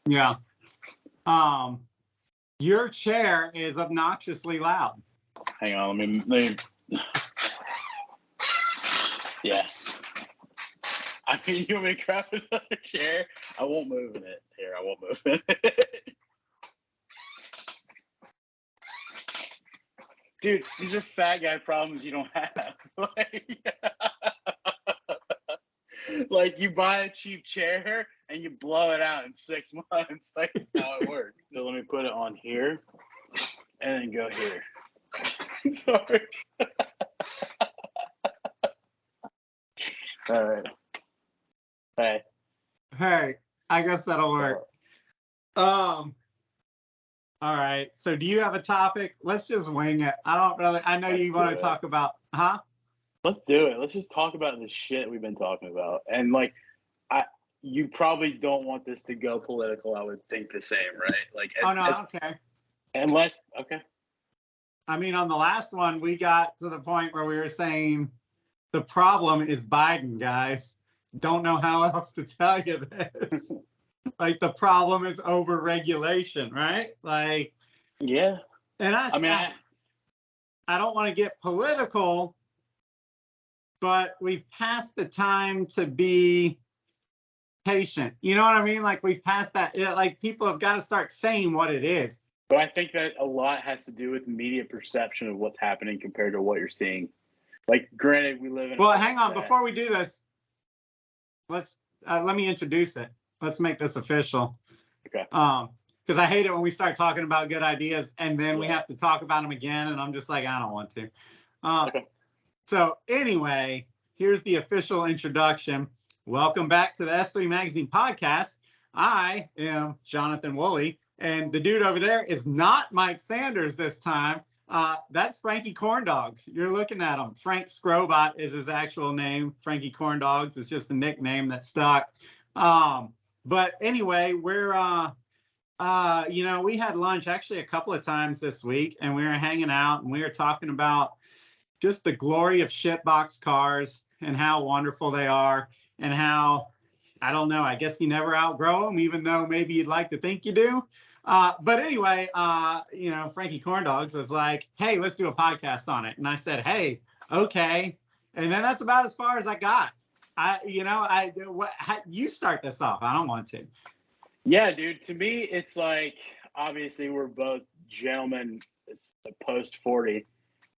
Yeah. Your chair is obnoxiously loud. Hang on, let me. Yeah. I mean, you want me to grab another chair? I won't move in it. Here, I won't move in it. Dude, these are fat guy problems you don't have. Like you buy a cheap chair and you blow it out in 6 months. Like that's how it works. So let me put it on here and then go here. Sorry. All right. Hey, I guess that'll work. All right. So do you have a topic? Let's just wing it. I know you want to talk about, huh? Let's do it. Let's just talk about the shit we've been talking about. And like, you probably don't want this to go political. I would think the same, right? Like, okay. Unless, okay. I mean, on the last one, we got to the point where we were saying the problem is Biden, guys. Don't know how else to tell you this. Like the problem is overregulation, right? Like, yeah. And I don't want to get political, but we've passed the time to be patient. You know what I mean? Like we've passed that. Like people have got to start saying what it is. But I think that a lot has to do with media perception of what's happening compared to what you're seing. Like, granted, we live in. Well, hang on. Before we do this, let me introduce it. Let's make this official. Okay. Because I hate it when we start talking about good ideas and then we have to talk about them again, and I'm just like, I don't want to. Okay. So anyway, here's the official introduction. Welcome back to the S3 Magazine podcast. I am Jonathan Woolley, and the dude over there is not Mike Sanders this time. That's Frankie Corndoggs. You're looking at him. Frank Scrobot is his actual name. Frankie Corndoggs is just a nickname that stuck. But anyway, we're we had lunch actually a couple of times this week, and we were hanging out and we were talking about just the glory of shitbox cars and how wonderful they are, and how, I don't know, I guess you never outgrow them, even though maybe you'd like to think you do. But anyway, Frankie Corndoggs was like, hey, let's do a podcast on it. And I said, hey, okay. And then that's about as far as I got. You start this off. I don't want to. Yeah, dude. To me, it's like, obviously we're both gentlemen post 40.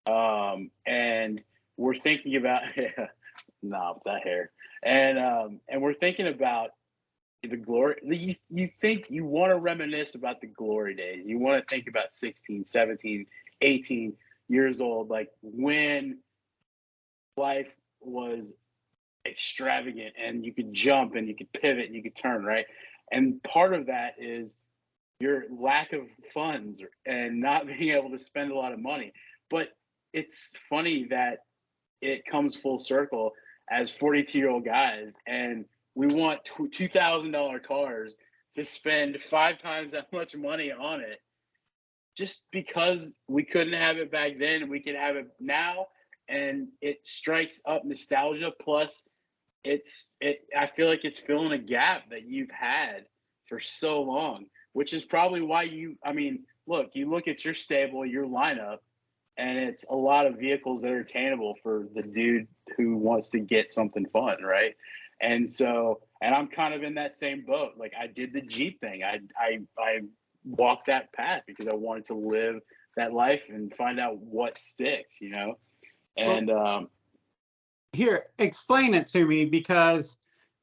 And we're thinking about, that hair. And we're thinking about the glory. You think you want to reminisce about the glory days. You want to think about 16, 17, 18 years old, like when life was extravagant and you could jump and you could pivot and you could turn, right? And part of that is your lack of funds and not being able to spend a lot of money. But it's funny that it comes full circle as 42-year-old guys, and we want $2,000 cars to spend 5 times that much money on it just because we couldn't have it back then and we can have it now. And it strikes up nostalgia. Plus, I feel like it's filling a gap that you've had for so long, which is probably why you look at your stable, your lineup, and it's a lot of vehicles that are attainable for the dude who wants to get something fun, right? And I'm kind of in that same boat. Like, I did the Jeep thing. I walked that path because I wanted to live that life and find out what sticks, And here, explain it to me, because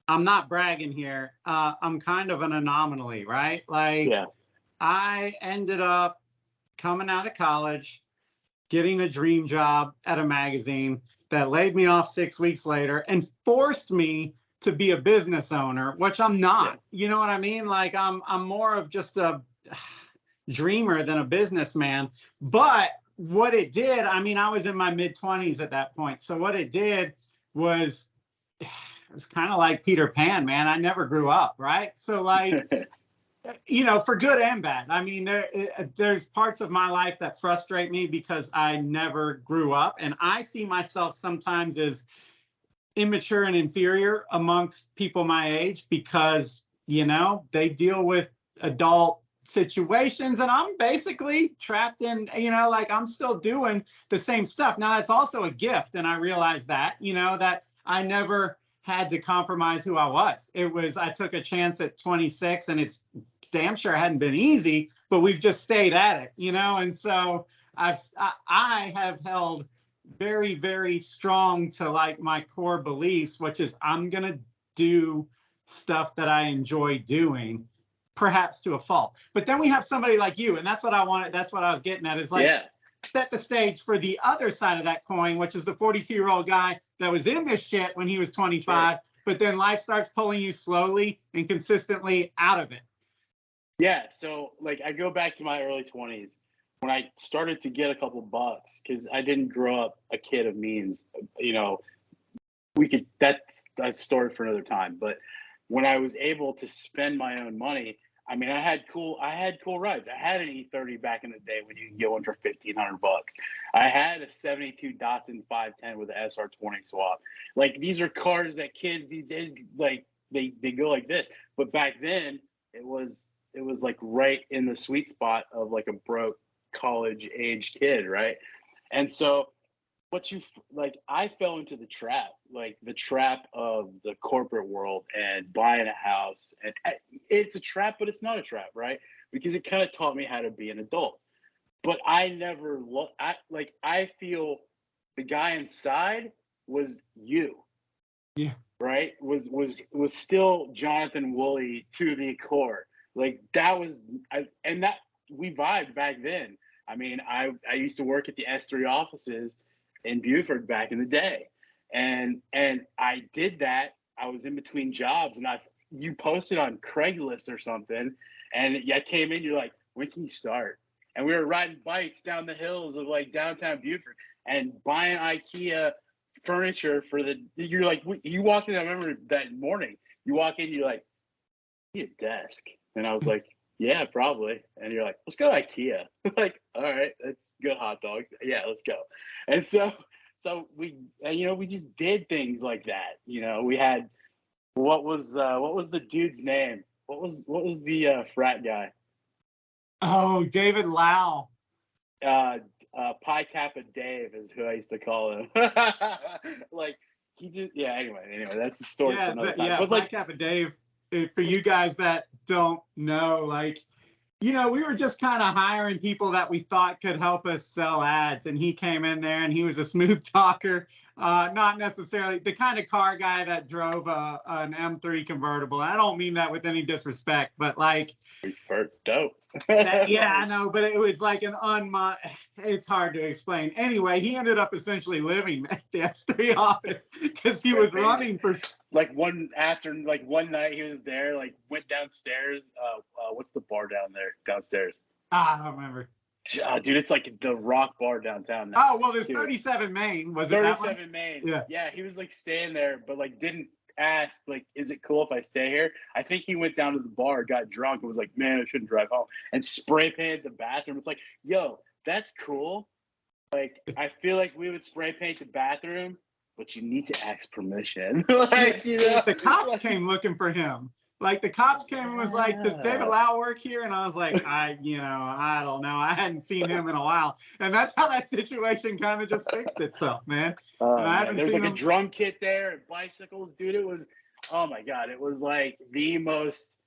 I'm not bragging here. I'm kind of an anomaly, right? Like, yeah. I ended up coming out of college, getting a dream job at a magazine that laid me off 6 weeks later and forced me to be a business owner, which I'm not. Yeah. You know what I mean? Like, I'm more of just a dreamer than a businessman. But what it did, I mean, I was in my mid-20s at that point. So what it did was, it was kind of like Peter Pan, man. I never grew up, right? So like, for good and bad. I mean, there's parts of my life that frustrate me because I never grew up. And I see myself sometimes as immature and inferior amongst people my age because, they deal with adult situations, and I'm basically trapped in, like I'm still doing the same stuff. Now it's also a gift, and I realized that, that I never had to compromise who I was. I took a chance at 26, and it's damn sure hadn't been easy, but we've just stayed at it, and so I have held very, very strong to like my core beliefs, which is I'm gonna do stuff that I enjoy doing, perhaps to a fault. But then we have somebody like you, and that's what I wanted. That's what I was getting at. Is like set the stage for the other side of that coin, which is the 42-year-old guy that was in this shit when he was 25, but then life starts pulling you slowly and consistently out of it. Yeah. So like I go back to my early 20s when I started to get a couple bucks, because I didn't grow up a kid of means. That's a story for another time. But when I was able to spend my own money, I mean, I had cool rides. I had an E30 back in the day when you could get one for $1,500. I had a 72 Datsun 510 with an SR20 swap. Like, these are cars that kids these days, like, they go like this. But back then, it was like right in the sweet spot of like a broke college age kid, right? And so I fell into the trap of the corporate world and buying a house, and it's a trap, but it's not a trap, right? Because it kind of taught me how to be an adult. But I never I feel the guy inside was you. Yeah. Right? Was still Jonathan Woolley to the core. Like that was that we vibed back then. I mean, I used to work at the S3 offices in Buford back in the day. And I did that. I was in between jobs, and you posted on Craigslist or something, and I came in, you're like, when can you start? And we were riding bikes down the hills of like downtown Buford and buying IKEA furniture you're like, you walk in, I remember that morning, you walk in, you're like, you need a desk. And I was like, yeah, probably. And you're like, let's go to IKEA. Like, all right, that's good hot dogs. Yeah, let's go. And so we just did things like that. We had, what was the dude's name? What was the frat guy? Oh, David Lau. Pi Kappa Dave is who I used to call him. Like, he just, anyway, that's a story for another time. But Pi Kappa Dave, for you guys that don't know, like, we were just kind of hiring people that we thought could help us sell ads. And he came in there, and he was a smooth talker, not necessarily the kind of car guy that drove an M3 convertible. I don't mean that with any disrespect, but like, it's dope. Yeah, I know, but it was like it's hard to explain. Anyway, he ended up essentially living at the S3 office because he was running for like one night he was there, like went downstairs. What's the bar downstairs? I don't remember. Dude, it's like the Rock Bar downtown now. Oh, well, there's 37 Main. Was it 37 Main? Yeah, he was like staying there, but like didn't ask, like, is it cool if I stay here? I think he went down to the bar, got drunk, and was like, man, I shouldn't drive home, and spray painted the bathroom. It's like, yo, that's cool. Like, I feel like we would spray paint the bathroom, but you need to ask permission. Like, the cops came looking for him. Like, the cops came and was like, does David Lau work here? And I was like, I don't know. I hadn't seen him in a while. And that's how that situation kind of just fixed itself, man. There was like a drum kit there and bicycles. Dude, it was, oh my God, it was like the most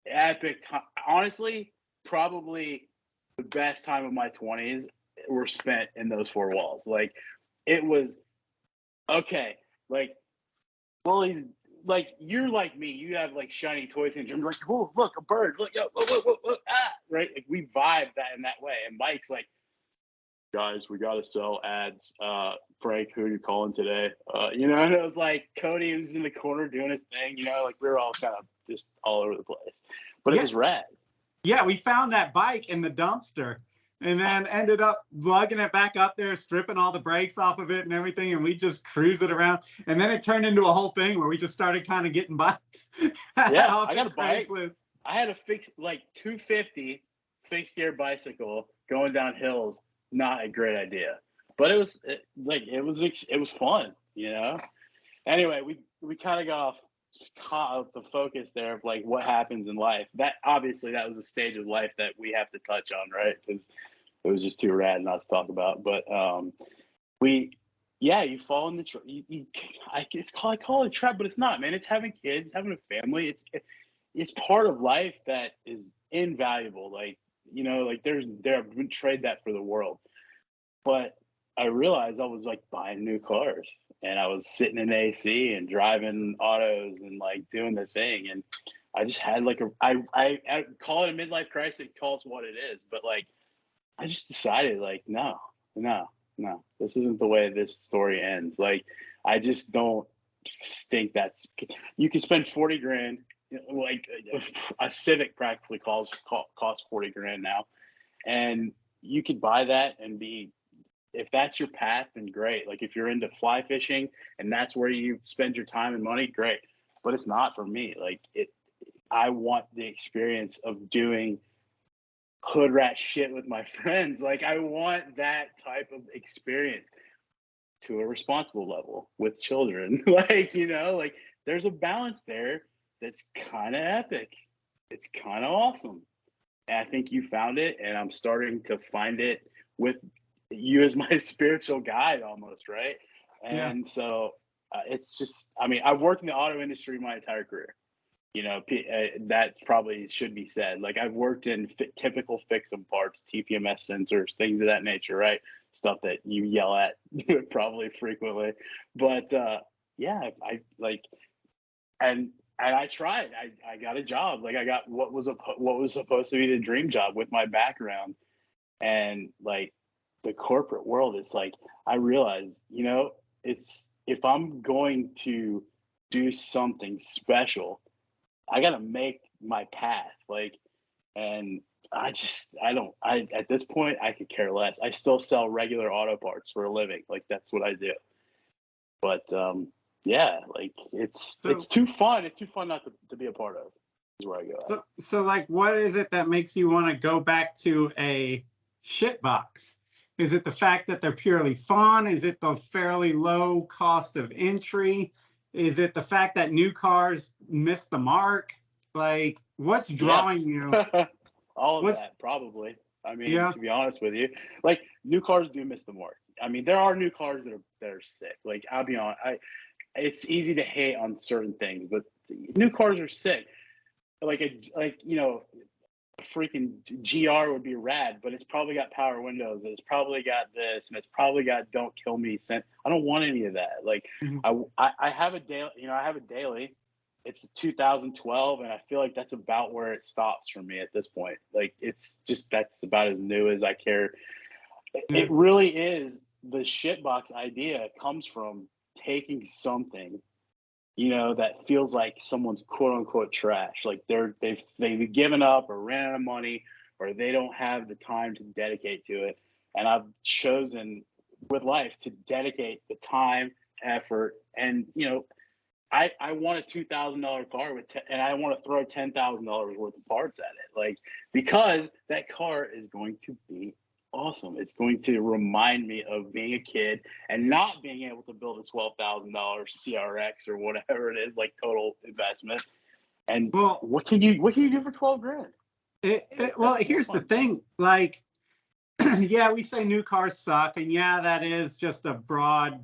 epic time. Honestly, probably the best time of my 20s were spent in those four walls. Like, it was, okay, like, Willie's, like, you're like me, you have like shiny toy syndrome. You're like, oh, look, a bird, look, yo, whoa, right? Like, we vibe that in that way. And Mike's like, guys, we gotta sell ads. Frank, who are you calling today? And it was like Cody was in the corner doing his thing, like we were all kind of just all over the place. But it was rad. Yeah, we found that bike in the dumpster. And then ended up lugging it back up there, stripping all the brakes off of it and everything, and we just cruise it around. And then it turned into a whole thing where we just started kind of getting bikes. Yeah, I got a bike. I had a fixed, like, 250 fixed gear bicycle going down hills. Not a great idea, but it was fun, Anyway, we kind of got off the focus there of like what happens in life. That obviously that was a stage of life that we have to touch on, right? Because it was just too rad not to talk about. But you fall in the I call it a trap, but it's not, man. It's having kids, having a family. It's part of life that is invaluable. Like, like I wouldn't trade that for the world. But I realized I was like buying new cars, and I was sitting in AC and driving autos and like doing the thing. And I just had like I call it a midlife crisis, call it what it is. But like, I just decided like, no, this isn't the way this story ends. Like, I just don't think you can spend 40 grand, like a Civic practically costs 40 grand now. And you could buy that and if that's your path, then great. Like if you're into fly fishing and that's where you spend your time and money, great. But it's not for me. Like I want the experience of doing hood rat shit with my friends. Like I want that type of experience to a responsible level with children. Like, like there's a balance there that's kind of epic. It's kind of awesome. And I think you found it, and I'm starting to find it with you as my spiritual guide almost, right? And so it's just, I mean, I've worked in the auto industry my entire career. That probably should be said. Like I've worked in typical fix-em parts, TPMS sensors, things of that nature, right? Stuff that you yell at probably frequently. But I like, and I tried. I got a job. Like I got what was supposed to be the dream job with my background, and like the corporate world. It's like I realized, it's if I'm going to do something special, I got to make my path. Like, and at this point, I could care less. I still sell regular auto parts for a living. Like, that's what I do. But, like it's too fun. It's too fun not to be a part of is where I go. So like, what is it that makes you want to go back to a shitbox? Is it the fact that they're purely fun? Is it the fairly low cost of entry? Is it the fact that new cars miss the mark? Like, what's drawing you? All of that, probably. I mean, to be honest with you, like new cars do miss the mark. I mean, there are new cars that are sick. Like, I'll be honest, it's easy to hate on certain things, but new cars are sick. Like a freaking GR would be rad, but it's probably got power windows. It's probably got this, and it's probably got "Don't kill me" sent. I don't want any of that. Like I have a daily. I have a daily. It's 2012, and I feel like that's about where it stops for me at this point. Like it's just that's about as new as I care. It really is. The shitbox idea comes from taking something, that feels like someone's quote unquote trash. Like they've given up or ran out of money, or they don't have the time to dedicate to it. And I've chosen with life to dedicate the time, effort, and I want a $2,000 car and I want to throw $10,000 worth of parts at it, like because that car is going to be awesome. It's going to remind me of being a kid and not being able to build a $12,000 CRX or whatever it is, like total investment. And what can you do for 12 grand? Here's the thing. Like, we say new cars suck, and that is just a broad,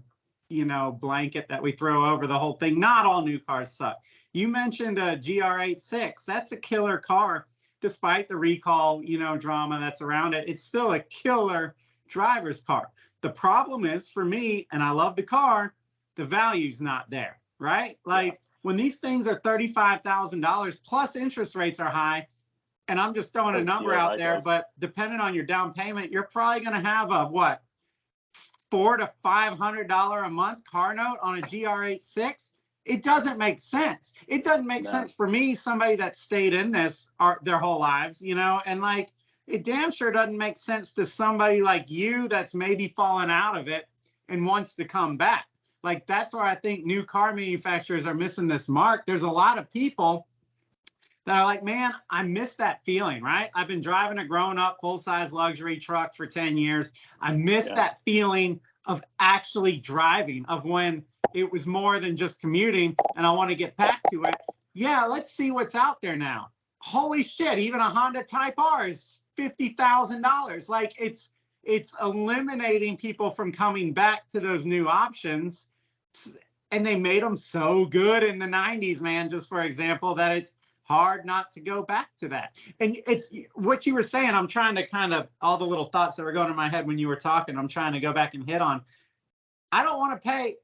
blanket that we throw over the whole thing. Not all new cars suck. You mentioned a GR86. That's a killer car. Despite the recall, drama that's around it, it's still a killer driver's car. The problem is for me, and I love the car, the value's not there, right? Like when these things are $35,000 plus interest rates are high, and I'm just throwing a number out there, but depending on your down payment, you're probably going to have a $400 to $500 a month car note on a GR86. It doesn't make sense. It doesn't make sense for me, somebody that stayed in this their whole lives, and like it damn sure doesn't make sense to somebody like you that's maybe fallen out of it and wants to come back. Like that's where I think new car manufacturers are missing this mark. There's a lot of people that are like, man, I miss that feeling, right? I've been driving a grown-up full-size luxury truck for 10 years. I miss that feeling of actually driving, of when it was more than just commuting and I want to get back to it. Yeah, let's see what's out there now. Holy shit, even a Honda Type R is $50,000. Like it's eliminating people from coming back to those new options. And they made them so good in the 90s, man, just for example, that it's hard not to go back to that. And it's what you were saying. I'm trying to kind of all the little thoughts that were going in my head when you were talking. I'm trying to go back and hit on. I don't want to pay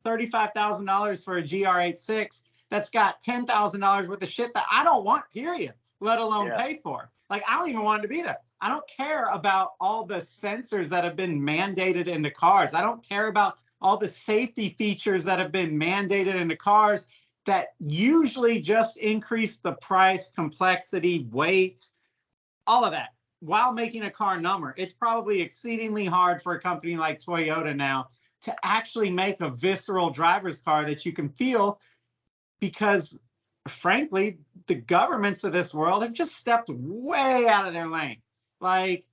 $35,000 for a GR86 that's got $10,000 worth of shit that I don't want, period, let alone pay for. Like, I don't even want it to be there. I don't care about all the sensors that have been mandated into cars. I don't care about all the safety features that have been mandated into cars that usually just increase the price, complexity, weight, all of that, while making a car number. It's probably exceedingly hard for a company like Toyota now to actually make a visceral driver's car that you can feel, because frankly, the governments of this world have just stepped way out of their lane. Like,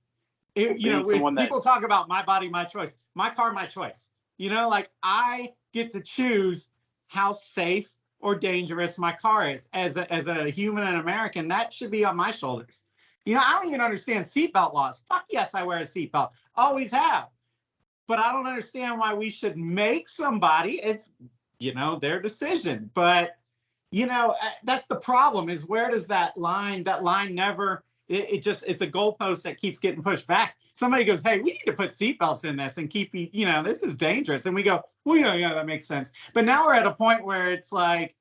people talk about my body, my choice, my car, my choice. Like, I get to choose how safe or dangerous my car is. As a human and American, that should be on my shoulders. I don't even understand seatbelt laws. Fuck yes, I wear a seatbelt. Always have. But I don't understand why we should make somebody, it's, their decision. But, that's the problem, is where does that line never, it's a goalpost that keeps getting pushed back. Somebody goes, hey, we need to put seatbelts in this and keep, this is dangerous. And we go, well, yeah, that makes sense. But now we're at a point where it's like,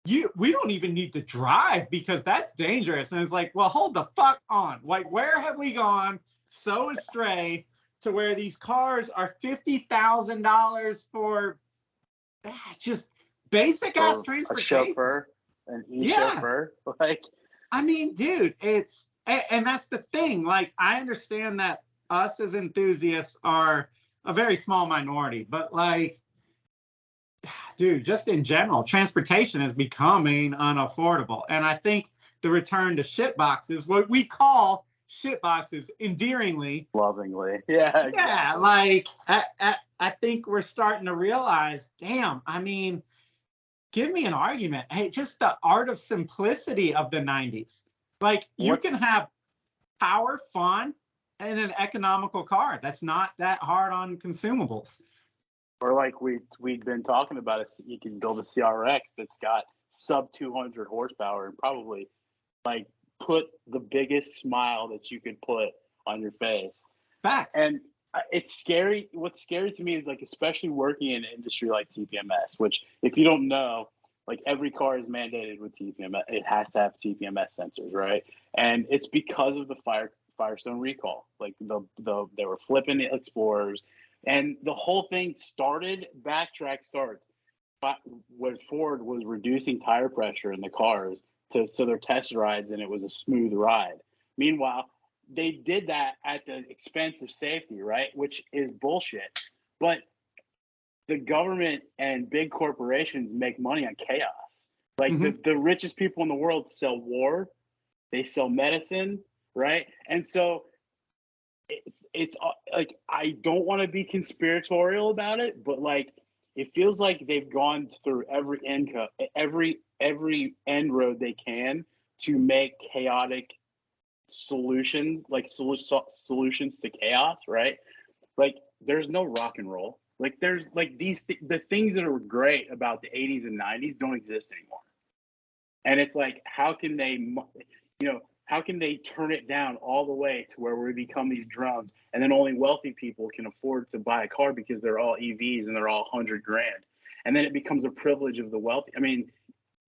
we don't even need to drive because that's dangerous. And it's like, well, hold the fuck on. Like, where have we gone so astray to where these cars are $50,000 for just basic ass transportation? A chauffeur, an e-chauffeur. Like, I mean, dude, and that's the thing. Like, I understand that us as enthusiasts are a very small minority, but like, dude, just in general, transportation is becoming unaffordable. And I think the return to shitboxes, what we call shitboxes endearingly, lovingly, exactly. Like I think we're starting to realize, damn, I mean, give me an argument. Hey, just the art of simplicity of the 90s. Like, you can have power, fun, and an economical car that's not that hard on consumables. Or like we'd been talking about, it, you can build a CRX that's got sub 200 horsepower and probably like put the biggest smile that you could put on your face. Facts. And it's scary. What's scary to me is, like, especially working in an industry like TPMS, which, if you don't know, like, every car is mandated with TPMS. It has to have TPMS sensors, right? And it's because of the Firestone recall. Like, they were flipping the Explorers, and the whole thing started. Backtrack starts, but when Ford was reducing tire pressure in the cars so their test rides, and it was a smooth ride. Meanwhile, they did that at the expense of safety, right? Which is bullshit. But the government and big corporations make money on chaos. Like, the richest people in the world sell war, they sell medicine, right? And so it's like, I don't want to be conspiratorial about it, but like, it feels like they've gone through every end road they can to make chaotic solutions, like solutions to chaos, right? Like, there's no rock and roll. Like, there's like the things that are great about the 80s and 90s don't exist anymore. And it's like, how can they turn it down all the way to where we become these drones, and then only wealthy people can afford to buy a car because they're all EVs and they're all $100,000, and then it becomes a privilege of the wealthy. I mean,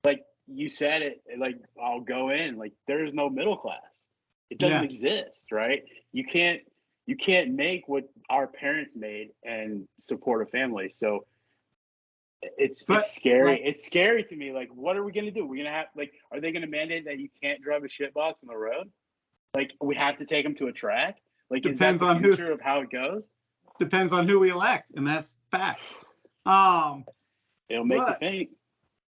like you said it, like, I'll go in, like, there is no middle class. It doesn't exist, right? You can't make what our parents made and support a family. So it's scary. Like, it's scary to me. Like, what are we gonna do? We're gonna have, like, are they gonna mandate that you can't drive a shitbox on the road? Like, we have to take them to a track? Like, depends is that the future of how it goes? Depends on who we elect, and that's facts. It'll make you think.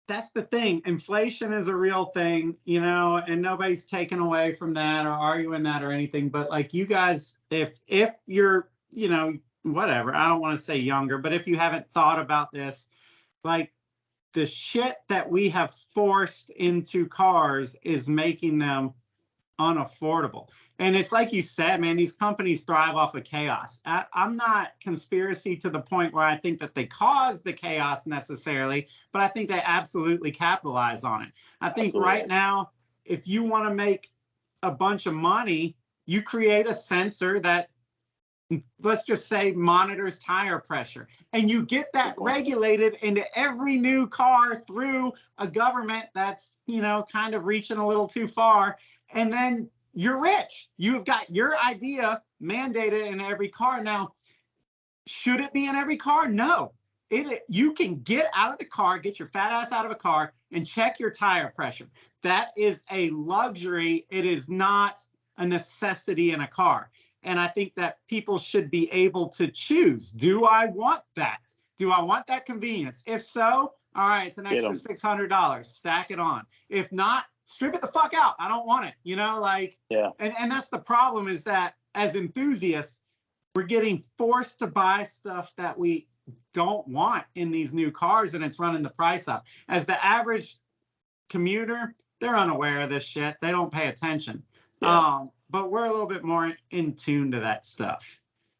That's the thing. Inflation is a real thing, and nobody's taken away from that or arguing that or anything. But like, you guys, if you're, whatever, I don't want to say younger, but if you haven't thought about this, like the shit that we have forced into cars is making them unaffordable. And it's like you said, man, these companies thrive off of chaos. I'm not conspiracy to the point where I think that they cause the chaos necessarily, but I think they absolutely capitalize on it. I think right now, if you want to make a bunch of money, you create a sensor that, let's just say, monitors tire pressure, and you get that regulated into every new car through a government that's, you know, kind of reaching a little too far, and then you're rich. You have got your idea mandated in every car. Now, should it be in every car? No. You can get out of the car, get your fat ass out of a car, and check your tire pressure. That is a luxury. It is not a necessity in a car. And I think that people should be able to choose. Do I want that? Do I want that convenience? If so, all right, it's an extra $600. Stack it on. If not, strip it the fuck out. I don't want it. You know, like, yeah. And that's the problem, is that as enthusiasts, we're getting forced to buy stuff that we don't want in these new cars, and it's running the price up. As the average commuter, they're unaware of this shit. They don't pay attention. Yeah. But we're a little bit more in tune to that stuff.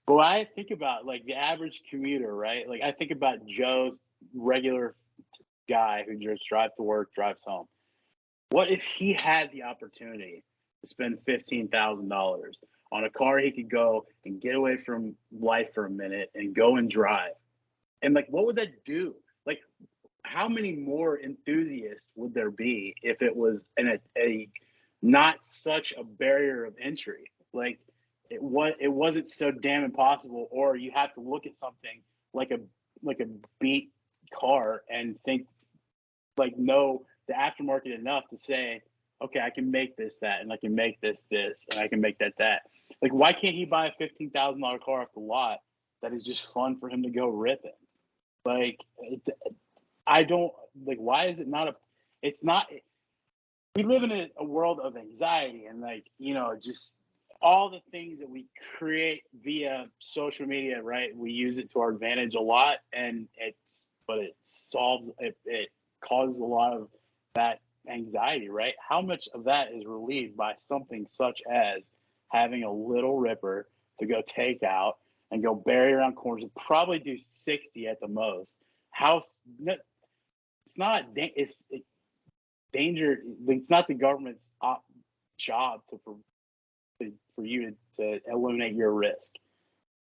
Well, I think about like the average commuter, right? Like I think about Joe's regular guy who just drives to work, drives home. What if he had the opportunity to spend $15,000 on a car he could go and get away from life for a minute and go and drive? And like, what would that do? Like, how many more enthusiasts would there be if it was a not such a barrier of entry? Like, it wasn't so damn impossible, or you have to look at something like a beat car and think, like, know the aftermarket enough to say, okay, I can make this that, and I can make this and I can make that. Like, why can't he buy a $15,000 car off the lot that is just fun for him to go ripping? Like, I don't, like, why is it not it's not, we live in a world of anxiety and, like, you know, just all the things that we create via social media, right? We use it to our advantage a lot, and it causes a lot of that anxiety, right? How much of that is relieved by something such as having a little ripper to go take out and go bury around corners and probably do 60 at the most? It's not danger. It's not the government's job for you to eliminate your risk.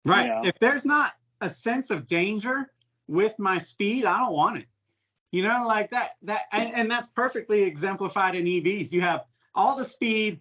Right. You know? If there's not a sense of danger with my speed, I don't want it. You know, like and that's perfectly exemplified in EVs. You have all the speed,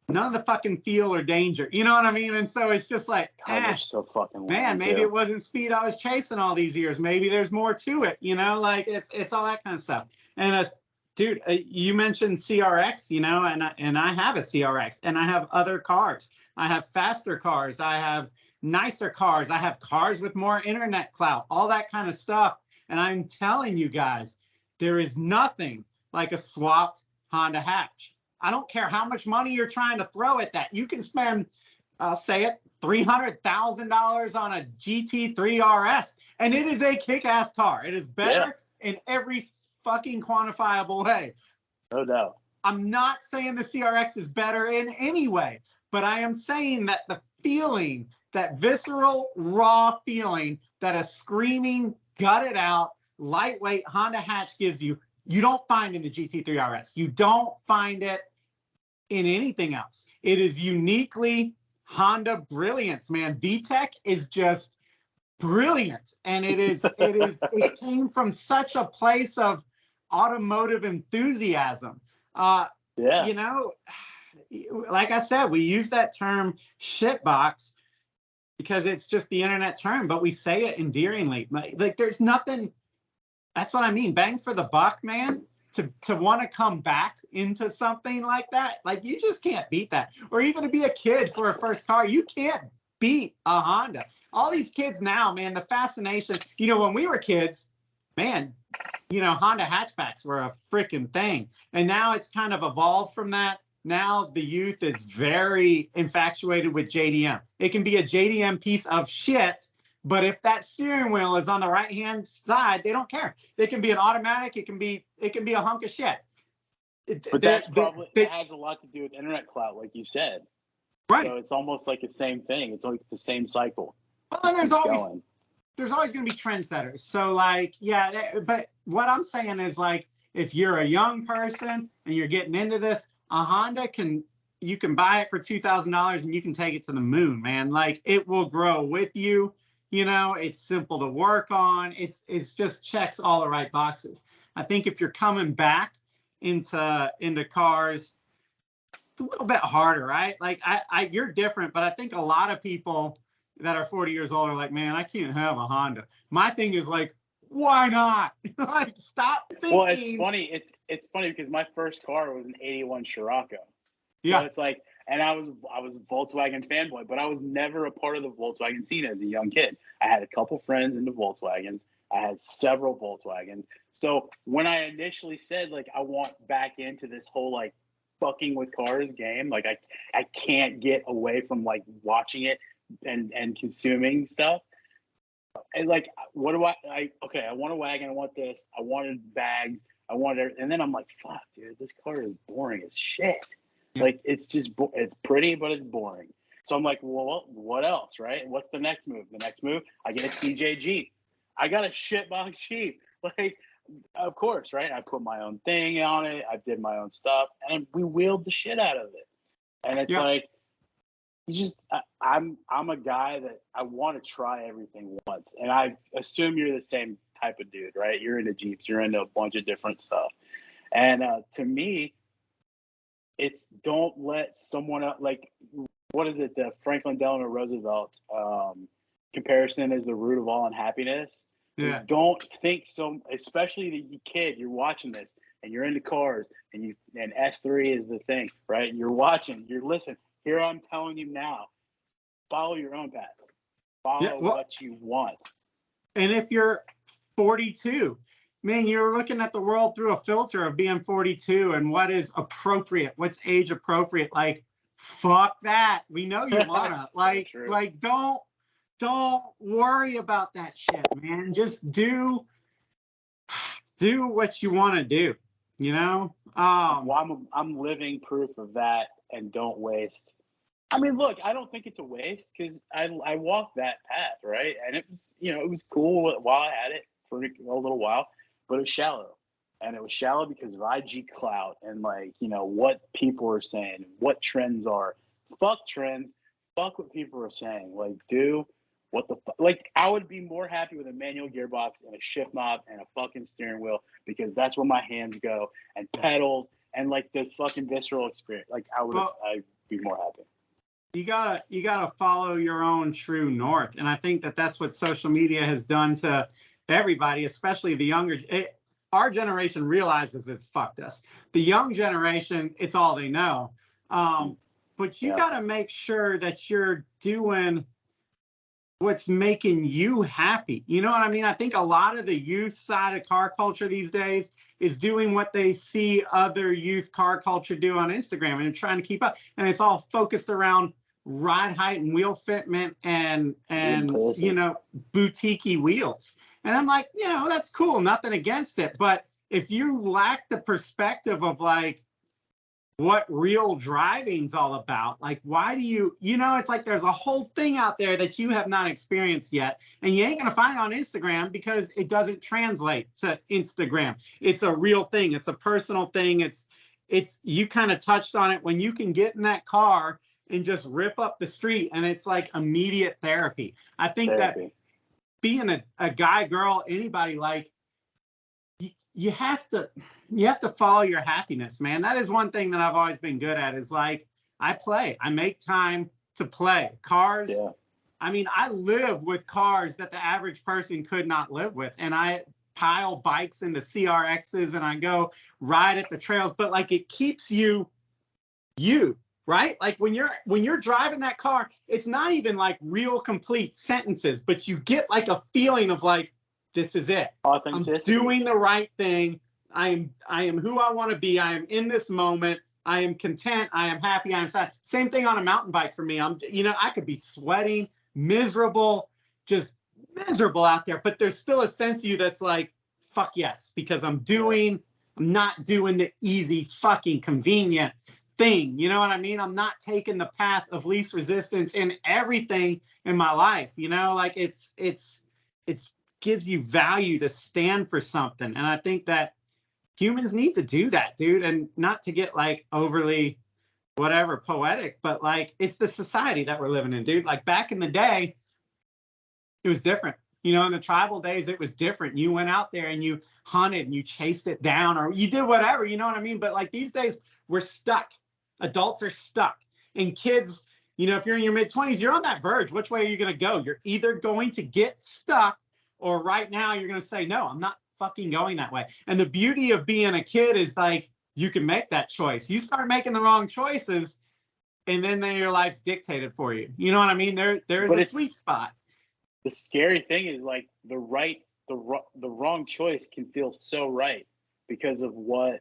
none of the fucking feel or danger. You know what I mean? And so it's just like, so fucking man, maybe it wasn't speed I was chasing all these years. Maybe there's more to it. You know, like it's all that kind of stuff. And dude, you mentioned CRX, you know, and I have a CRX, and I have other cars. I have faster cars. I have nicer cars. I have cars with more internet clout, all that kind of stuff. And I'm telling you guys, there is nothing like a swapped Honda hatch. I don't care how much money you're trying to throw at that. You can spend, I'll say it, $300,000 on a GT3 RS, and it is a kick-ass car. It is better in every fucking quantifiable way. No doubt. I'm not saying the CRX is better in any way, but I am saying that the feeling, that visceral, raw feeling that a screaming, gutted out, lightweight Honda hatch gives you, you don't find in the GT3 RS. You don't find it in anything else. It is uniquely Honda brilliance, man. VTEC is just brilliant, and it came from such a place of automotive enthusiasm. You know, like I said, we use that term shitbox because it's just the internet term, but we say it endearingly. Like there's nothing. That's what I mean. Bang for the buck, man. To want to come back into something like that, like you just can't beat that. Or even to be a kid for a first car, you can't beat a Honda. All these kids now, man, the fascination. You know, when we were kids, man, you know, Honda hatchbacks were a freaking thing. And now it's kind of evolved from that. Now the youth is very infatuated with JDM. It can be a JDM piece of shit, But if that steering wheel is on the right hand side, they don't care. It can be an automatic. It can be a hunk of shit. But that's probably it has a lot to do with internet clout, like you said. Right. So it's almost like the same thing. It's like the same cycle. Well, and there's always going to be trendsetters. So like, yeah, but what I'm saying is like, if you're a young person and you're getting into this, a Honda you can buy it for $2,000 and you can take it to the moon, man. Like it will grow with you. You know, it's simple to work on. It's just checks all the right boxes. I think if you're coming back into cars, it's a little bit harder, right? Like you're different, but I think a lot of people that are 40 years old are like, man, I can't have a Honda. My thing is like, why not? Like, stop thinking. Well, it's funny. It's funny because my first car was an '81 Scirocco. Yeah. So it's like, and I was a Volkswagen fanboy, but I was never a part of the Volkswagen scene as a young kid. I had a couple friends into Volkswagens. I had several Volkswagens. So when I initially said like I want back into this whole like fucking with cars game, like I can't get away from like watching it and consuming stuff. And like, what do I want a wagon, I want this, I wanted bags, I wanted, and then I'm like, fuck, dude, this car is boring as shit. Yeah. Like, it's just, it's pretty, but it's boring. So I'm like, well, what else, right? What's the next move? The next move, I get a TJ Jeep. I got a shitbox Jeep. Like, of course, right? I put my own thing on it. I did my own stuff, and we wheeled the shit out of it. And it's like, I'm a guy that I want to try everything once, and I assume you're the same type of dude, right? You're into Jeeps, you're into a bunch of different stuff, and to me, it's don't let someone else, like, what is it? The Franklin Delano Roosevelt comparison is the root of all unhappiness. Yeah. Don't think so, especially the kid. You're watching this, and you're into cars, and S3 is the thing, right? You're watching, you're listening. Here I'm telling you now, follow your own path. Follow what you want. And if you're 42, man, you're looking at the world through a filter of being 42 and what is appropriate, what's age appropriate. Like, fuck that. We know you wanna. like, don't worry about that shit, man. Just do what you want to do. You know. Well, I'm living proof of that. And don't waste. I mean, look, I don't think it's a waste because I walked that path, right? And it was, it was cool while I had it for a little while, but it was shallow. And it was shallow because of IG clout and like, what people are saying, what trends are. Fuck trends. Fuck what people are saying. Like, do what the fuck. Like, I would be more happy with a manual gearbox and a shift knob and a fucking steering wheel because that's where my hands go and pedals. And like the fucking visceral experience, like I'd be more happy. You gotta follow your own true north, and I think that's what social media has done to everybody, especially the younger. Our generation realizes it's fucked us. The young generation, it's all they know. But you gotta make sure that you're doing what's making you happy. You know what I mean? I think a lot of the youth side of car culture these days is doing what they see other youth car culture do on Instagram, and they're trying to keep up. And it's all focused around ride height and wheel fitment and boutique-y wheels. And I'm like, that's cool, nothing against it. But if you lack the perspective of like what real driving's all about, like why do it's like there's a whole thing out there that you have not experienced yet, and you ain't gonna find it on Instagram because it doesn't translate to Instagram. It's a real thing, it's a personal thing, it's you kind of touched on it when you can get in that car and just rip up the street, and it's like immediate therapy. I think that being a guy, girl, anybody, like you have to follow your happiness, man. That is one thing that I've always been good at, is like I make time to play cars. Yeah. I mean, I live with cars that the average person could not live with, and I pile bikes into CRXs and I go ride at the trails, but like it keeps you right? Like when you're driving that car, it's not even like real complete sentences, but you get like a feeling of like, this is it. I'm doing the right thing. I am who I want to be. I am in this moment. I am content. I am happy. I am sad. Same thing on a mountain bike for me. I could be sweating, miserable, just miserable out there, but there's still a sense of you that's like, fuck yes, because I'm not doing the easy fucking convenient thing. You know what I mean? I'm not taking the path of least resistance in everything in my life. You know, like it's gives you value to stand for something. And I think that humans need to do that, dude. And not to get like overly whatever poetic, but like it's the society that we're living in, dude. Like back in the day, it was different. You know, in the tribal days, it was different. You went out there and you hunted and you chased it down or you did whatever, you know what I mean? But like these days, we're stuck. Adults are stuck. And kids, you know, if you're in your mid-20s, you're on that verge. Which way are you going to go? You're either going to get stuck or right now you're going to say, no, I'm not fucking going that way. And the beauty of being a kid is like, you can make that choice. You start making the wrong choices and then your life's dictated for you. You know what I mean? There's a sweet spot. The scary thing is like the wrong choice can feel so right because of what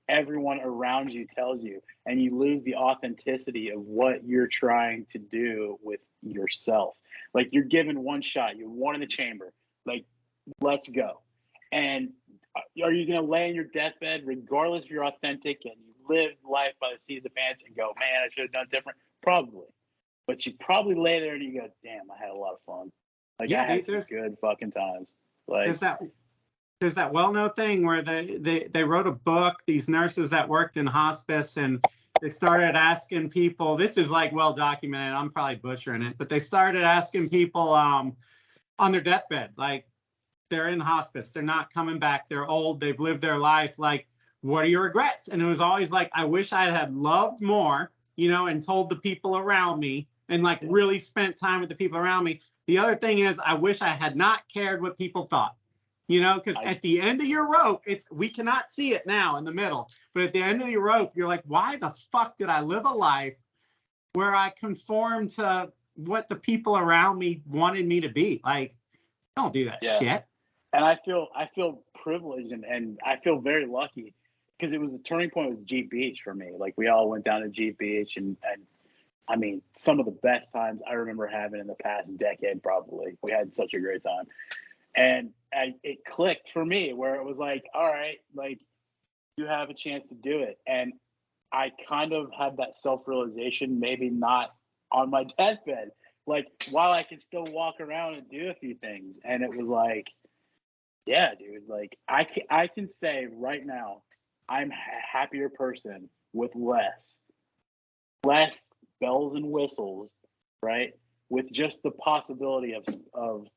everyone around you tells you, and you lose the authenticity of what you're trying to do with yourself. Like you're given one shot, you're one in the chamber, like let's go. And are you going to lay in your deathbed regardless if you're authentic and you live life by the seat of the pants and go, man, I should have done different? Probably. But you probably lay there and you go, damn, I had a lot of fun. Like yeah, I had some good fucking times. Like there's that well-known thing where they wrote a book, these nurses that worked in hospice, and they started asking people, this is like well documented, I'm probably butchering it, but they started asking people on their deathbed, like they're in hospice, they're not coming back, they're old, they've lived their life, like what are your regrets? And it was always like, I wish I had loved more, you know, and told the people around me and like really spent time with the people around me. The other thing is, I wish I had not cared what people thought, you know, because at the end of your rope, we cannot see it now in the middle, but at the end of your rope, you're like, why the fuck did I live a life where I conformed to what the people around me wanted me to be? Like, don't do that shit. And I feel privileged and I feel very lucky because it was a turning point with Jeep Beach for me. Like we all went down to Jeep Beach and I mean, some of the best times I remember having in the past decade, probably. We had such a great time. And it clicked for me where it was like, all right, like you have a chance to do it. And I kind of had that self-realization, maybe not on my deathbed, like while I could still walk around and do a few things. And it was like, yeah, dude, like I can say right now, I'm a happier person with less bells and whistles, right? With just the possibility of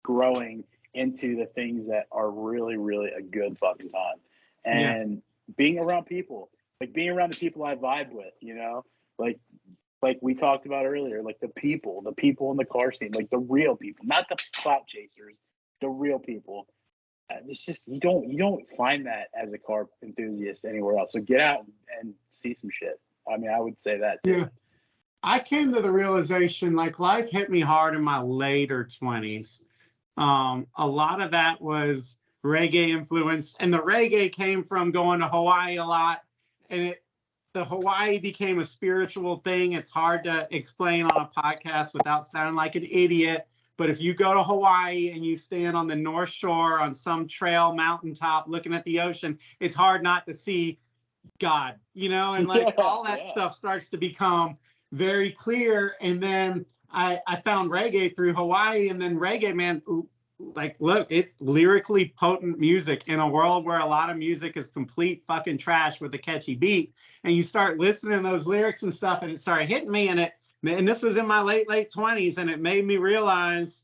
growing into the things that are really, really a good fucking time. And being around people, like being around the people I vibe with, you know, like we talked about earlier, like the people in the car scene, like the real people, not the clout chasers, the real people. It's just you don't find that as a car enthusiast anywhere else. So get out and see some shit. I mean, I would say that too. Yeah. I came to the realization, like life hit me hard in my later 20s. A lot of that was reggae influenced, and the reggae came from going to Hawaii a lot, and the Hawaii became a spiritual thing. It's hard to explain on a podcast without sounding like an idiot. But if you go to Hawaii and you stand on the North Shore on some trail mountaintop looking at the ocean, it's hard not to see God, you know, and like all that stuff starts to become very clear. And then I found reggae through Hawaii, and then reggae, man, like, look, it's lyrically potent music in a world where a lot of music is complete fucking trash with a catchy beat. And you start listening to those lyrics and stuff, and it started hitting me, and this was in my late 20s, and it made me realize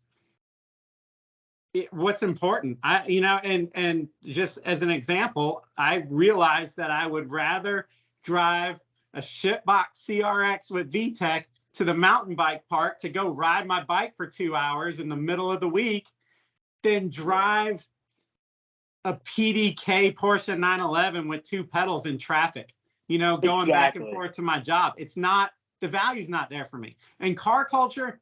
what's important. And just as an example, I realized that I would rather drive a shitbox CRX with VTEC to the mountain bike park to go ride my bike for 2 hours in the middle of the week than drive a PDK Porsche 911 with 2 pedals in traffic, you know, going back and forth to my job. It's not, the value's not there for me. And car culture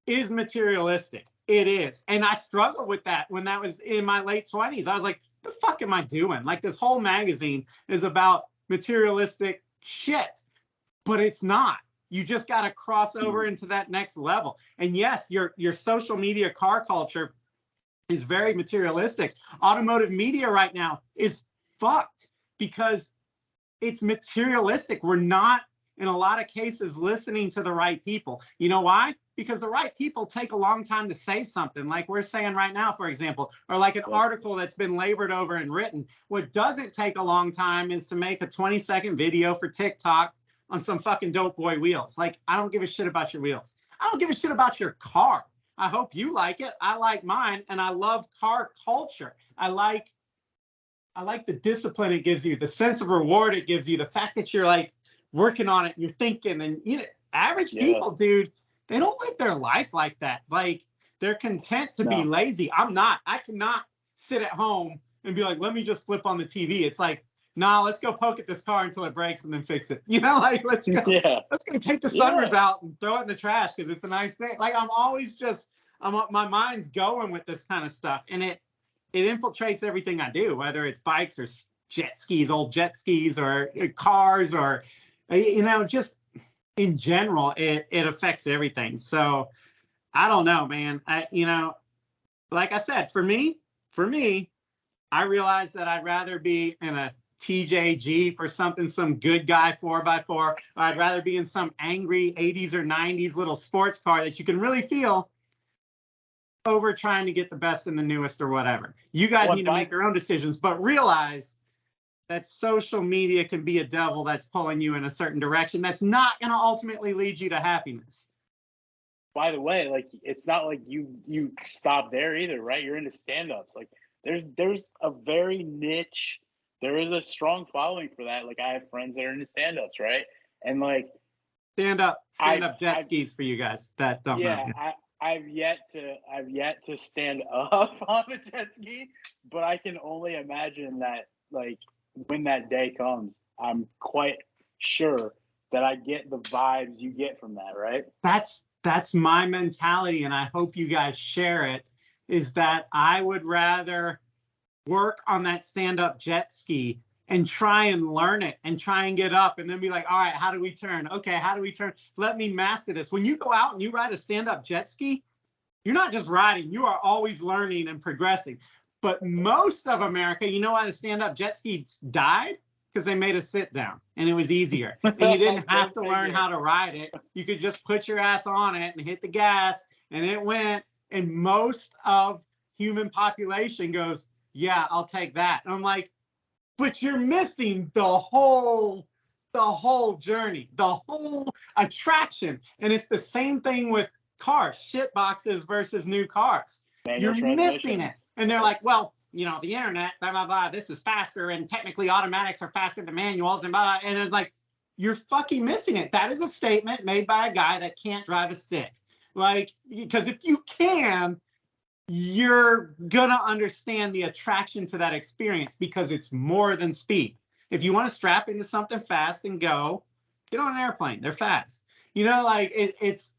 is materialistic. It is. And I struggled with that when that was in my late 20s. I was like, the fuck am I doing? Like, this whole magazine is about materialistic shit, but it's not. You just got to cross over into that next level. And yes, your social media car culture is very materialistic. Automotive media right now is fucked because it's materialistic. We're not, in a lot of cases, listening to the right people. You know why? Because the right people take a long time to say something, like we're saying right now, for example, or like an article that's been labored over and written. What doesn't take a long time is to make a 20-second video for TikTok on some fucking dope boy wheels. Like, I don't give a shit about your wheels. I don't give a shit about your car. I hope you like it. I like mine, and I love car culture. I like the discipline it gives you, the sense of reward it gives you, the fact that you're like working on it, you're thinking, and you know, average people, dude, they don't live their life like that. Like, they're content to be lazy. I'm not. I cannot sit at home and be like, let me just flip on the TV. It's like, nah, let's go poke at this car until it breaks and then fix it. You know, like, let's go take the sunroof out and throw it in the trash because it's a nice thing. Like, I'm always just, my mind's going with this kind of stuff, and it infiltrates everything I do, whether it's bikes or jet skis, old jet skis, or cars, or, you know, just in general, it affects everything. So I don't know, man. You know, like I said, for me, I realized that I'd rather be in a TJ Jeep or something, some good guy 4x4, or I'd rather be in some angry 80s or 90s little sports car that you can really feel, over trying to get the best and the newest or whatever. You guys need to make your own decisions, but realize that social media can be a devil that's pulling you in a certain direction that's not going to ultimately lead you to happiness. By the way, like, it's not like you stop there either, right? You're into stand-ups. Like, there's a very niche, there is a strong following for that. Like, I have friends that are into stand-ups, right? And like, stand up jet skis for you guys that don't know. I've yet to stand up on a jet ski, but I can only imagine that, like, when that day comes, I'm quite sure that I get the vibes you get from that, right? That's my mentality, and I hope you guys share it, is that I would rather work on that stand-up jet ski and try and learn it and try and get up and then be like, all right, how do we turn? Okay, how do we turn? Let me master this. When you go out and you ride a stand-up jet ski, you're not just riding, you are always learning and progressing. But most of America, you know why the stand-up jet skis died? Because they made a sit down and it was easier. And you didn't have to learn how to ride it. You could just put your ass on it and hit the gas and it went. And most of human population goes, yeah, I'll take that. And I'm like, but you're missing the whole journey, the whole attraction. And it's the same thing with cars, shit boxes versus new cars. You're missing it. And they're like, well, you know, the internet, blah, blah, blah, this is faster, and technically automatics are faster than manuals, and blah, and it's like, you're fucking missing it. That is a statement made by a guy that can't drive a stick. Like, because if you can, you're gonna understand the attraction to that experience, because it's more than speed. If you want to strap into something fast and go, get on an airplane. They're fast. You know, like it's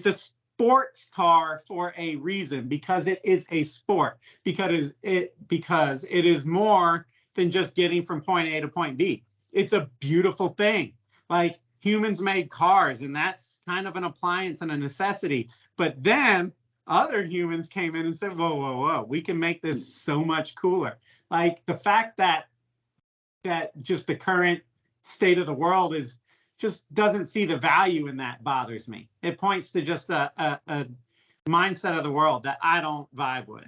a sports car for a reason, because it is a sport, because it is more than just getting from point A to point B. It's a beautiful thing. Like, humans made cars, and that's kind of an appliance and a necessity. But then other humans came in and said, whoa, whoa, whoa, we can make this so much cooler. Like, the fact that just the current state of the world is just doesn't see the value in that bothers me. It points to just a mindset of the world that I don't vibe with.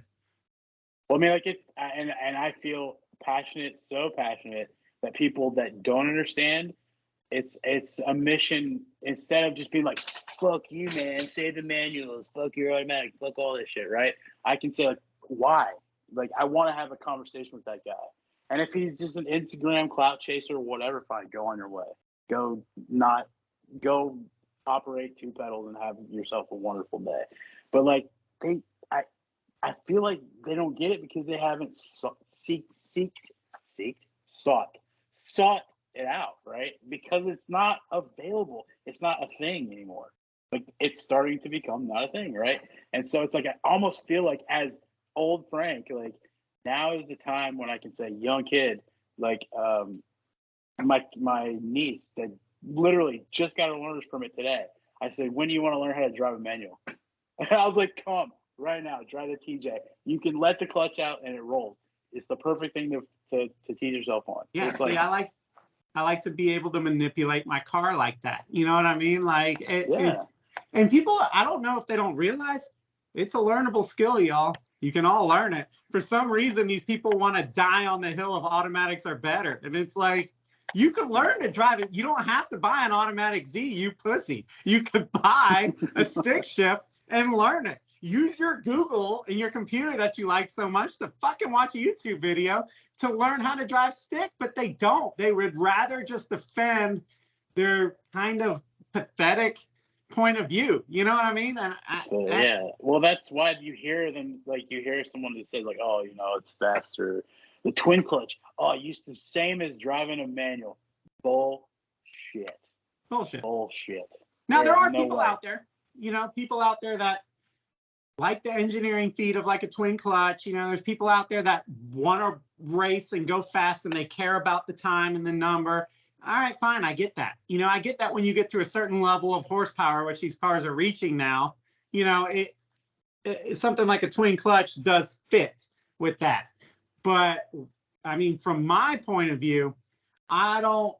Well, I mean, like, and I feel passionate, so passionate, that people that don't understand, it's a mission. Instead of just being like, fuck you, man, save the manuals, fuck your automatic, fuck all this shit, right? I can say, like, why? Like, I want to have a conversation with that guy. And if he's just an Instagram clout chaser or whatever, fine, go on your way. Go operate two pedals and have yourself a wonderful day. But like, I feel like they don't get it because they haven't sought it out, right? Because it's not available. It's not a thing anymore. Like, it's starting to become not a thing, right? And so it's like, I almost feel like, as old Frank, like, now is the time when I can say, young kid, like, my niece that literally just got a learner's permit today. I said, when do you want to learn how to drive a manual? And I was like, come right now, drive the TJ. You can let the clutch out and it rolls. It's the perfect thing to teach yourself on. Yeah, it's see, I like to be able to manipulate my car like that. You know what I mean? Like it's, and people, I don't know if they don't realize it's a learnable skill, y'all. You can all learn it. For some reason, these people want to die on the hill of automatics are better. And it's like, you can learn to drive it. You don't have to buy an automatic Z, you pussy. You could buy a stick shift and learn it. Use your Google and your computer that you like so much to fucking watch a YouTube video to learn how to drive stick, but they don't. They would rather just defend their kind of pathetic point of view. You know what I mean? And yeah. Well, that's why you hear them, like you hear someone that says like, oh, you know, it's faster. The twin clutch, oh, it's the same as driving a manual. Bullshit. Now, there are people out there, you know, people out there that like the engineering feat of like a twin clutch. You know, there's people out there that want to race and go fast and they care about the time and the number. All right, fine. I get that. You know, I get that when you get to a certain level of horsepower, which these cars are reaching now, you know, it something like a twin clutch does fit with that. But I mean, from my point of view, I don't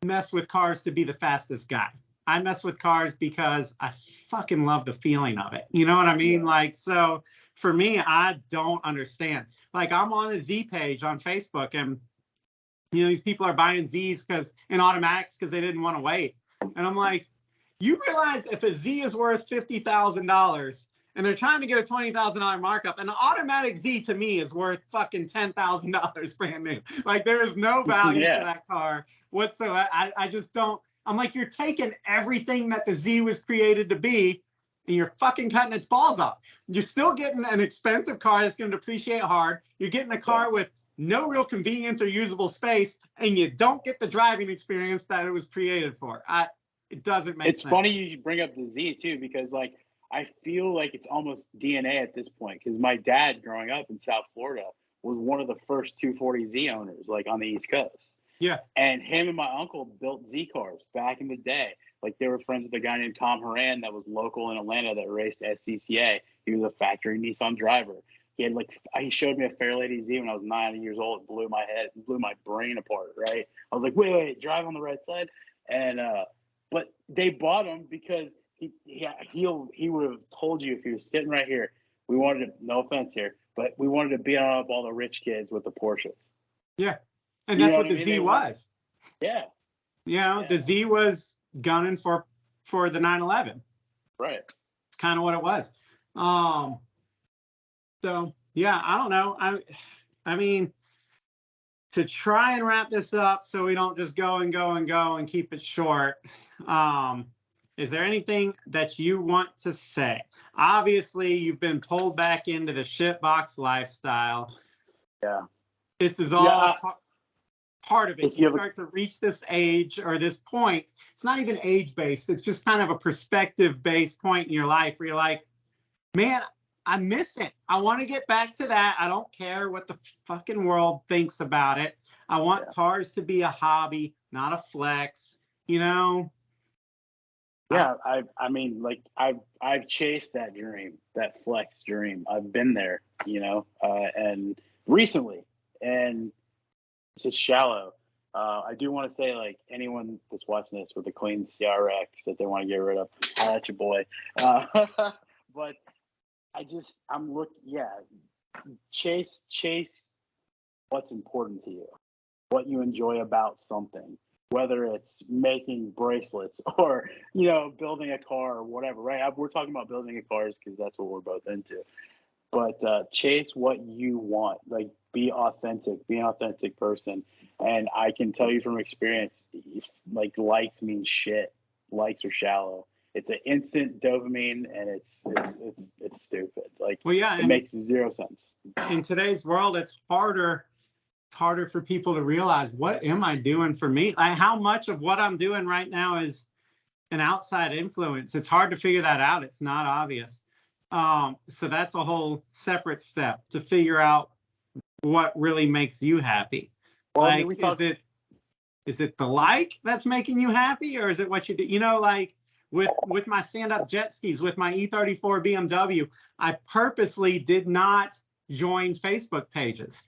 mess with cars to be the fastest guy. I mess with cars because I fucking love the feeling of it. You know what I mean? Yeah. Like, so for me, I don't understand. Like, I'm on a Z page on Facebook, and you know, these people are buying Zs in automatics because they didn't want to wait. And I'm like, you realize if a Z is worth $50,000 and they're trying to get a $20,000 markup, an automatic Z to me is worth fucking $10,000 brand new. Like, there is no value to that car whatsoever. I just don't. I'm like, you're taking everything that the Z was created to be, and you're fucking cutting its balls off. You're still getting an expensive car that's going to depreciate hard. You're getting a car with no real convenience or usable space, and you don't get the driving experience that it was created for. It doesn't make sense. It's funny you bring up the Z too, because like I feel like it's almost DNA at this point. Because my dad, growing up in South Florida, was one of the first 240Z owners, like on the East Coast. Yeah. And him and my uncle built Z cars back in the day. Like, they were friends with a guy named Tom Horan that was local in Atlanta that raced SCCA. He was a factory Nissan driver. He showed me a Fairlady Z when I was 9 years old. It blew my brain apart, right? I was like, wait, drive on the right side. And but they bought him because he would have told you if he was sitting right here, we wanted to, no offense here, but we wanted to beat up all the rich kids with the Porsches. Yeah. And that's what the Z was. Yeah. You know, the Z was gunning for the 911. Right. It's kind of what it was. So yeah, I don't know. I mean, to try and wrap this up so we don't just go and keep it short. Is there anything that you want to say? Obviously, you've been pulled back into the shitbox lifestyle. Yeah. This is all part of it. You start to reach this age or this point. It's not even age-based. It's just kind of a perspective-based point in your life where you're like, man, I miss it. I want to get back to that. I don't care what the fucking world thinks about it. I want cars to be a hobby, not a flex, you know? Yeah, I mean, like, I've chased that dream, that flex dream. I've been there, you know, and recently, and this is shallow. I do want to say, like, anyone that's watching this with a clean CRX that they want to get rid of, holla at your boy. But chase what's important to you, what you enjoy about something, whether it's making bracelets or, you know, building a car or whatever, right? We're talking about building a cars because that's what we're both into. But chase what you want. Like, be authentic. Be an authentic person. And I can tell you from experience, like, likes mean shit. Likes are shallow. It's an instant dopamine, and it's stupid. Like, well, yeah, it makes zero sense. In today's world, it's harder for people to realize, what am I doing for me? Like, how much of what I'm doing right now is an outside influence? It's hard to figure that out. It's not obvious. So that's a whole separate step to figure out what really makes you happy. Well, like, I mean, Is it the like that's making you happy, or is it what you do? You know, like with my stand-up jet skis, with my E34 BMW, I purposely did not join Facebook pages.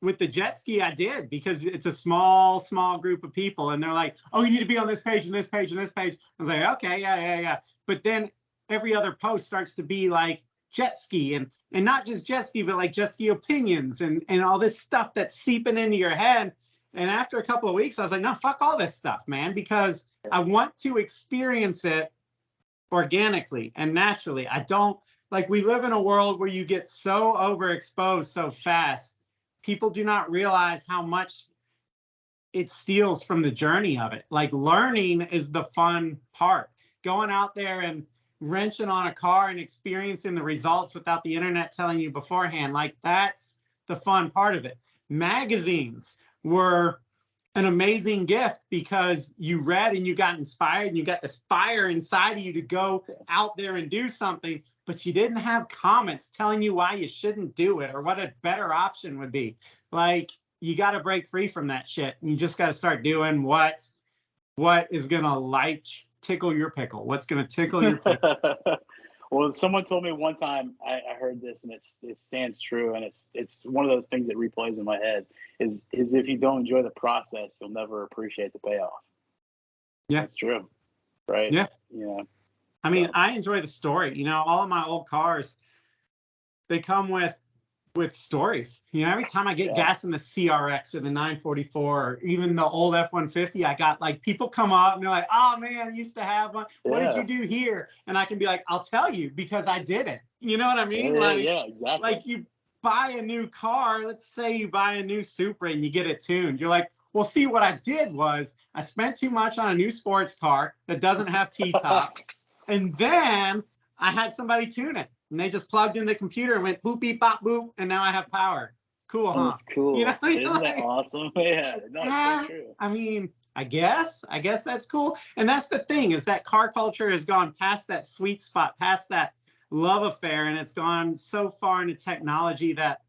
With the jet ski, I did, because it's a small group of people, and they're like, "Oh, you need to be on this page and this page and this page." I was like, "Okay, yeah." But then every other post starts to be like jet ski, and not just jet ski, but like jet ski opinions and all this stuff that's seeping into your head. And after a couple of weeks, I was like, no, fuck all this stuff, man, because I want to experience it organically and naturally. I don't, like, we live in a world where you get so overexposed so fast. People do not realize how much it steals from the journey of it. Like, learning is the fun part. Going out there and wrenching on a car and experiencing the results without the internet telling you beforehand, like, that's the fun part of it. Magazines were an amazing gift, because you read and you got inspired and you got this fire inside of you to go out there and do something, but you didn't have comments telling you why you shouldn't do it or what a better option would be. Like, you got to break free from that shit. You just got to start doing what is going to tickle your pickle. What's going to tickle your pickle? Well, someone told me one time, I heard this, and it stands true, and it's one of those things that replays in my head, is if you don't enjoy the process, you'll never appreciate the payoff. Yeah. That's true. Right? Yeah. Yeah. I mean, I enjoy the story. You know, all of my old cars, they come with stories. You know, every time I get gas in the CRX or the 944 or even the old F-150, I got, like, people come up and they're like, "Oh man, I used to have one. What did you do here?" And I can be like, "I'll tell you, because I did it." You know what I mean? Yeah, exactly. Like, you buy a new car, let's say you buy a new Supra and you get it tuned. You're like, "Well, see, what I did was I spent too much on a new sports car that doesn't have T-tops, and then I had somebody tune it. And they just plugged in the computer and went boop, beep, bop, boop, and now I have power." Cool, huh? That's cool. You know, Isn't that awesome? Yeah, no, it's so true. I mean, I guess that's cool. And that's the thing, is that car culture has gone past that sweet spot, past that love affair, and it's gone so far into technology that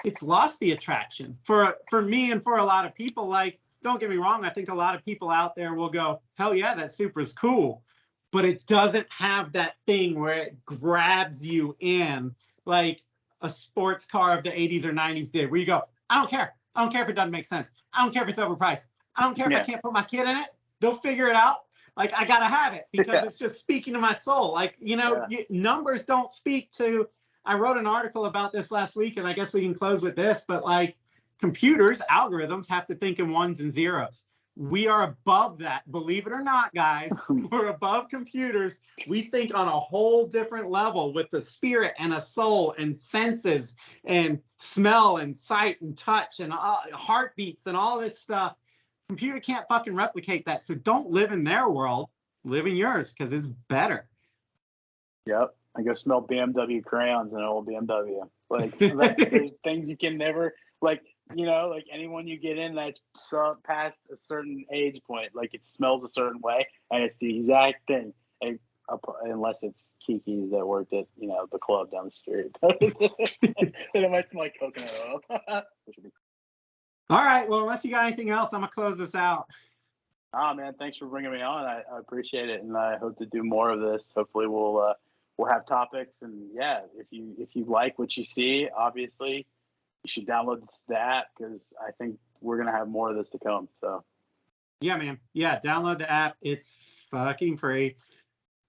it's lost the attraction. For me and for a lot of people, like, don't get me wrong, I think a lot of people out there will go, "Hell yeah, that Supra's cool." But it doesn't have that thing where it grabs you in like a sports car of the 80s or 90s did, where you go, "I don't care. I don't care if it doesn't make sense. I don't care if it's overpriced. I don't care if I can't put my kid in it. They'll figure it out. Like, I got to have it because it's just speaking to my soul." Like, you know, numbers don't speak to. I wrote an article about this last week, and I guess we can close with this, but like, computers, algorithms have to think in ones and zeros. We are above that. Believe it or not, guys, we're above computers. We think on a whole different level with the spirit and a soul and senses and smell and sight and touch and heartbeats and all this stuff. Computer can't fucking replicate that. So don't live in their world. Live in yours, because it's better. Yep. I go smell BMW crayons in an old BMW. Like, there's things you can never, like, you know, like, anyone you get in that's past a certain age point, like, it smells a certain way, and it's the exact thing, unless it's Kiki's that worked at, you know, the club down the street. And it might smell like coconut oil. All right. Well, unless you got anything else, I'm gonna close this out. Man, thanks for bringing me on. I appreciate it, and I hope to do more of this. Hopefully, we'll have topics, and if you like what you see, obviously, you should download the app, because I think we're going to have more of this to come. So, yeah, man. Yeah, download the app. It's fucking free.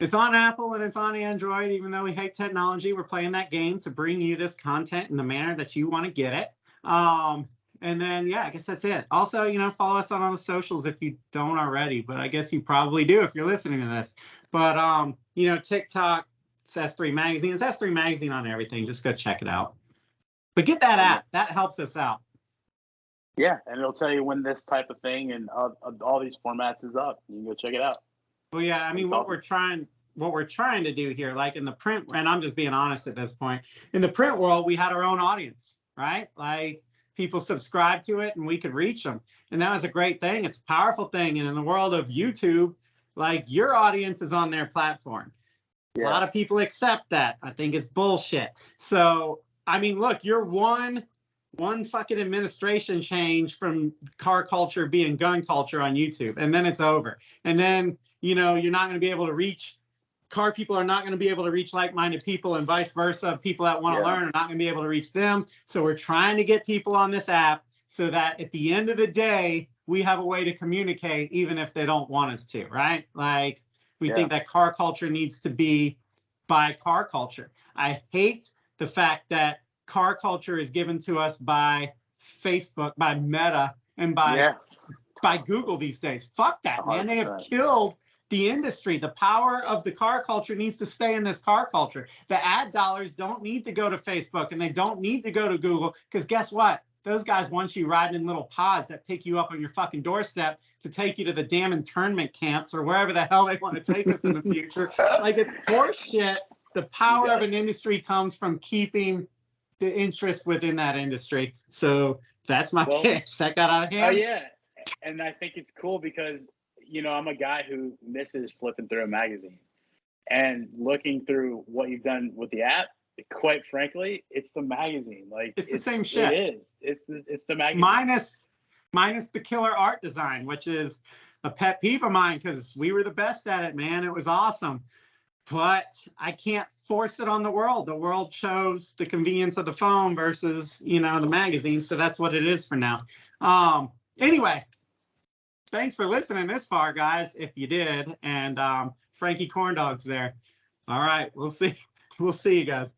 It's on Apple and it's on Android. Even though we hate technology, we're playing that game to bring you this content in the manner that you want to get it. And then, I guess that's it. Also, you know, follow us on all the socials if you don't already, but I guess you probably do if you're listening to this. But, you know, TikTok, it's S3 Magazine. It's S3 Magazine on everything. Just go check it out. But get that app. That helps us out. Yeah, and it'll tell you when this type of thing and all these formats is up. You can go check it out. Well, yeah, I mean, what we're trying to do here, like in the print, and I'm just being honest at this point, in the print world, we had our own audience, right? Like, people subscribe to it and we could reach them. And that was a great thing. It's a powerful thing. And in the world of YouTube, like, your audience is on their platform. A lot of people accept that. I think it's bullshit. So, I mean, look, you're one one fucking administration change from car culture being gun culture on YouTube, and then it's over. And then, you know, you're not going to be able to reach car people are not going to be able to reach like-minded people, and vice versa. People that want to learn are not going to be able to reach them. So we're trying to get people on this app so that at the end of the day, we have a way to communicate, even if they don't want us to, right? Like, we think that car culture needs to be by car culture. I hate the fact that car culture is given to us by Facebook, by Meta, and by Google these days. Fuck that, man. 100%. They have killed the industry. The power of the car culture needs to stay in this car culture. The ad dollars don't need to go to Facebook, and they don't need to go to Google, because guess what? Those guys want you riding in little pods that pick you up on your fucking doorstep to take you to the damn internment camps or wherever the hell they want to take us in the future. Like, it's horseshit. The power of an industry comes from keeping the interest within that industry. So that's my pitch. That got out of hand. Oh, yeah. And I think it's cool because, you know, I'm a guy who misses flipping through a magazine, and looking through what you've done with the app. Quite frankly, it's the magazine. Like, it's the same shit. It is. It's the magazine. Minus the killer art design, which is a pet peeve of mine, because we were the best at it, man. It was awesome. But I can't force it on the world. The world chose the convenience of the phone versus, you know, the magazine. So that's what it is for now. Anyway, thanks for listening this far, guys, if you did. And Frankie Corndoggs there. All right, we'll see. We'll see you guys.